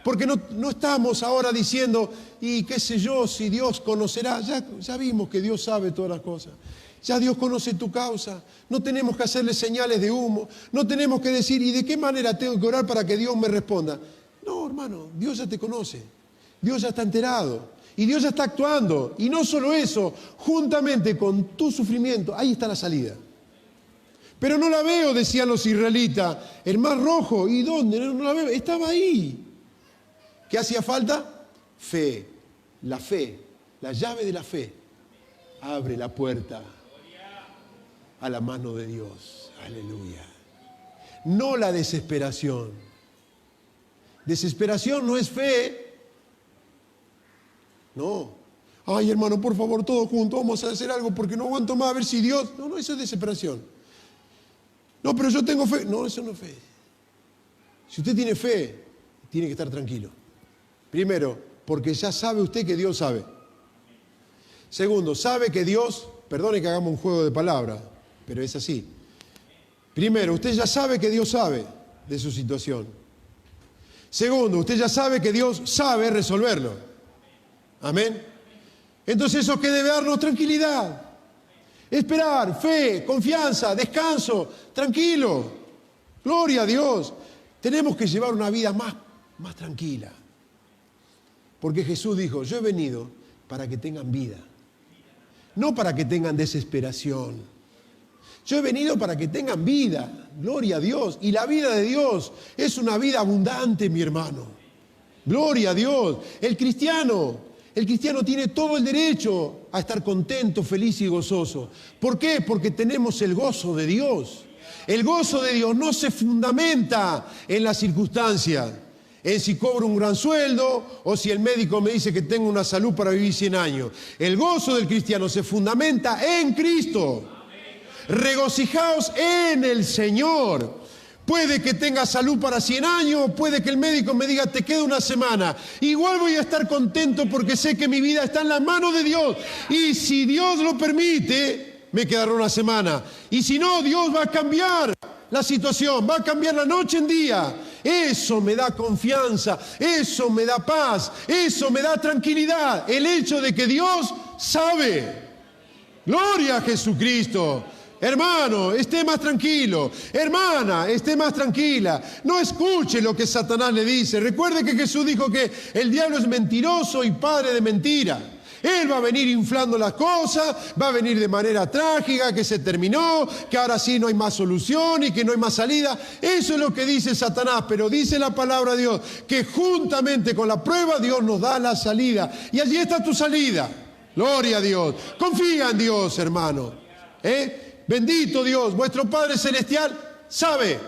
Porque no estamos ahora diciendo, y qué sé yo, si Dios conocerá. Ya vimos que Dios sabe todas las cosas. Ya Dios conoce tu causa. No tenemos que hacerle señales de humo. No tenemos que decir, ¿y de qué manera tengo que orar para que Dios me responda? No, hermano, Dios ya te conoce. Dios ya está enterado. Y Dios ya está actuando. Y no solo eso, juntamente con tu sufrimiento, ahí está la salida. Pero no la veo, decían los israelitas. El mar rojo, ¿y dónde? No la veo. Estaba ahí. ¿Qué hacía falta? Fe. La fe, la llave de la fe, abre la puerta a la mano de Dios. Aleluya. No la desesperación. Desesperación no es fe. No. Ay, hermano, por favor, todos juntos vamos a hacer algo porque no aguanto más a ver si Dios... No, eso es desesperación. No, pero yo tengo fe. No, eso no es fe. Si usted tiene fe, tiene que estar tranquilo. Primero, porque ya sabe usted que Dios sabe. Segundo, sabe que Dios... Perdone que hagamos un juego de palabras, pero es así. Primero, usted ya sabe que Dios sabe de su situación. Segundo, usted ya sabe que Dios sabe resolverlo. Amén. Entonces eso que debe darnos tranquilidad. Esperar, fe, confianza, descanso, tranquilo. Gloria a Dios. Tenemos que llevar una vida más tranquila. Porque Jesús dijo, yo he venido para que tengan vida. No para que tengan desesperación. Yo he venido para que tengan vida. Gloria a Dios. Y la vida de Dios es una vida abundante, mi hermano. Gloria a Dios. El cristiano tiene todo el derecho a estar contento, feliz y gozoso. ¿Por qué? Porque tenemos el gozo de Dios. El gozo de Dios no se fundamenta en las circunstancias, en si cobro un gran sueldo o si el médico me dice que tengo una salud para vivir 100 años. El gozo del cristiano se fundamenta en Cristo. Regocijaos en el Señor. Puede que tenga salud para 100 años, puede que el médico me diga te queda una semana. Igual voy a estar contento porque sé que mi vida está en las manos de Dios. Y si Dios lo permite, me quedará una semana. Y si no, Dios va a cambiar la situación, va a cambiar la noche en día. Eso me da confianza, eso me da paz, eso me da tranquilidad. El hecho de que Dios sabe. Gloria a Jesucristo. Hermano, esté más tranquilo. Hermana, esté más tranquila. No escuche lo que Satanás le dice. Recuerde que Jesús dijo que el diablo es mentiroso y padre de mentira. Él va a venir inflando las cosas, va a venir de manera trágica, que se terminó, que ahora sí no hay más solución y que no hay más salida. Eso es lo que dice Satanás, pero dice la palabra de Dios, que juntamente con la prueba Dios nos da la salida. Y allí está tu salida. Gloria a Dios. Confía en Dios, hermano. Bendito Dios, vuestro Padre Celestial sabe.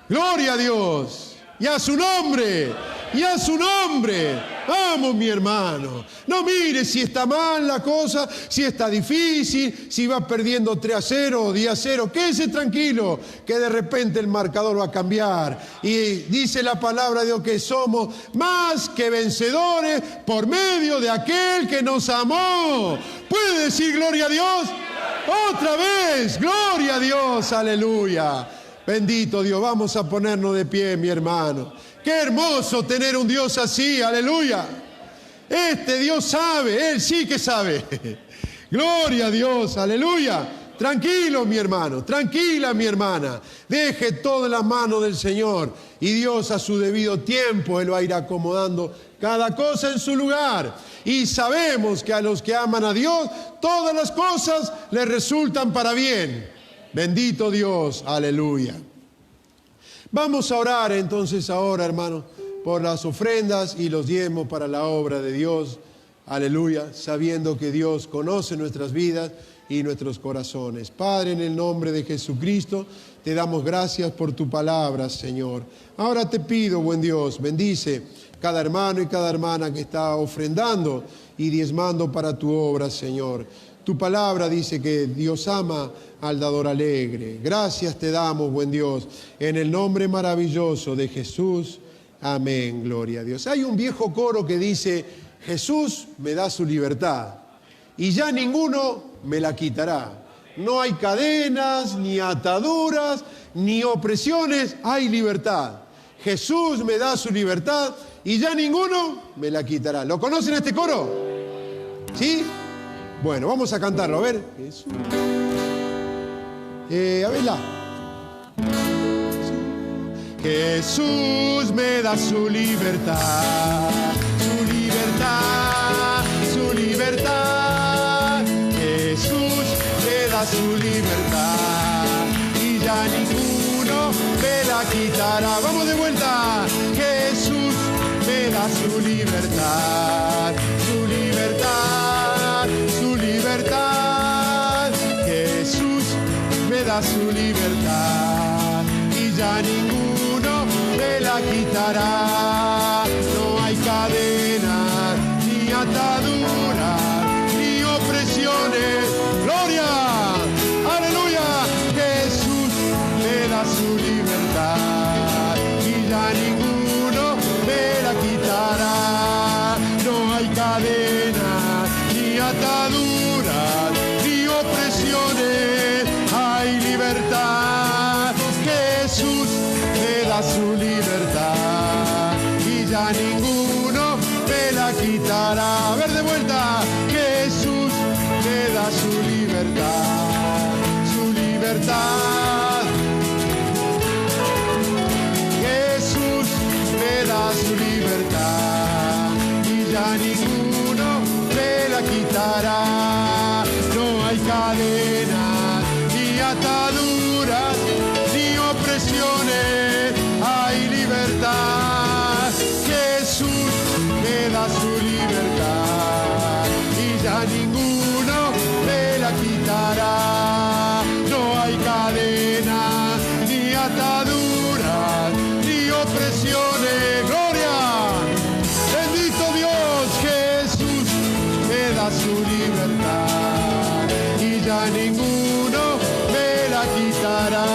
Gloria a Dios. Y a su nombre, y a su nombre. Vamos, mi hermano. No mire si está mal la cosa, si está difícil, si va perdiendo 3-0 o 10-0. Quédese tranquilo, que de repente el marcador va a cambiar. Y dice la palabra de Dios que somos más que vencedores por medio de aquel que nos amó. ¿Puede decir gloria a Dios? Otra vez, gloria a Dios, aleluya. Bendito Dios, vamos a ponernos de pie, mi hermano. Qué hermoso tener un Dios así, aleluya. Este Dios sabe, Él sí que sabe. Gloria a Dios, aleluya. Tranquilo, mi hermano, tranquila, mi hermana. Deje todo en las manos del Señor y Dios a su debido tiempo, Él va a ir acomodando cada cosa en su lugar. Y sabemos que a los que aman a Dios, todas las cosas les resultan para bien. Bendito Dios, aleluya. Vamos a orar entonces ahora, hermano, por las ofrendas y los diezmos para la obra de Dios, aleluya, sabiendo que Dios conoce nuestras vidas y nuestros corazones. Padre, en el nombre de Jesucristo, te damos gracias por tu palabra, Señor. Ahora te pido, buen Dios, bendice cada hermano y cada hermana que está ofrendando y diezmando para tu obra, Señor. Tu palabra dice que Dios ama al dador alegre. Gracias te damos, buen Dios, en el nombre maravilloso de Jesús. Amén, gloria a Dios. Hay un viejo coro que dice, Jesús me da su libertad y ya ninguno me la quitará. No hay cadenas, ni ataduras, ni opresiones, hay libertad. Jesús me da su libertad y ya ninguno me la quitará. ¿Lo conocen este coro? ¿Sí? Bueno, vamos a cantarlo, a ver. A verla. Jesús me da su libertad, su libertad, su libertad. Jesús me da su libertad y ya ninguno me la quitará. Vamos de vuelta. Jesús me da su libertad, su libertad, su libertad. Jesús me da su libertad y ya ninguno me la quitará. No hay cadenas, ni ataduras, ni opresiones. ¡Gloria! ¡Aleluya! Jesús me da su libertad y ya ninguno me la quitará. No hay cadenas, ni ataduras, ni opresiones. Hay libertad. Jesús me da su libertad y ya ninguno me la quitará. A ver de vuelta. Jesús me da su libertad, su libertad. Jesús me da su libertad y ya ninguno me la quitará. No hay cadenas, ni ataduras, ni opresiones, hay libertad. Jesús me da su libertad y ya ninguno me la quitará. No hay cadenas, ni ataduras, ni opresiones. ¡Gloria! Bendito Dios, Jesús me da su libertad y ya ninguno me la quitará.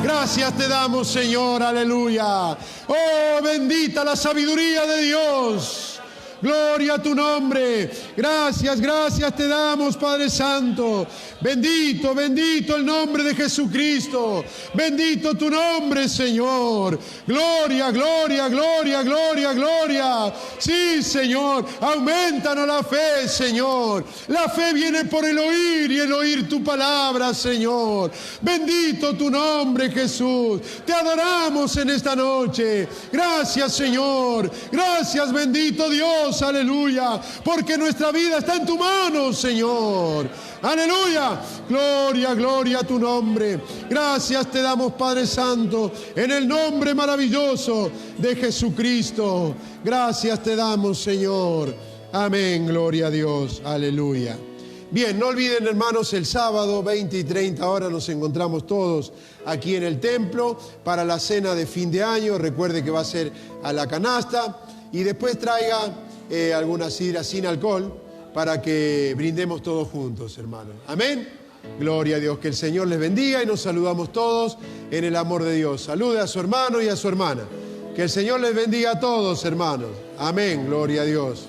Gracias te damos, Señor, aleluya. Oh, bendita la sabiduría de Dios. Gloria a tu nombre. Gracias, gracias te damos, Padre Santo. Bendito, bendito el nombre de Jesucristo. Bendito tu nombre, Señor. Gloria, gloria, gloria, gloria, gloria. Sí, Señor, aumentanos la fe, Señor. La fe viene por el oír y el oír tu palabra, Señor. Bendito tu nombre, Jesús. Te adoramos en esta noche. Gracias, Señor. Gracias, bendito Dios. Aleluya. Porque nuestra vida está en tu mano, Señor. Aleluya. Gloria, gloria a tu nombre. Gracias te damos, Padre Santo, en el nombre maravilloso de Jesucristo. Gracias te damos, Señor. Amén. Gloria a Dios. Aleluya. Bien, no olviden, hermanos, el sábado 20 y 30 horas nos encontramos todos aquí en el templo para la cena de fin de año. Recuerde que va a ser a la canasta y después traiga alguna sidra sin alcohol para que brindemos todos juntos, hermanos. Amén. Gloria a Dios. Que el Señor les bendiga y nos saludamos todos en el amor de Dios. Salude a su hermano y a su hermana. Que el Señor les bendiga a todos, hermanos. Amén. Gloria a Dios.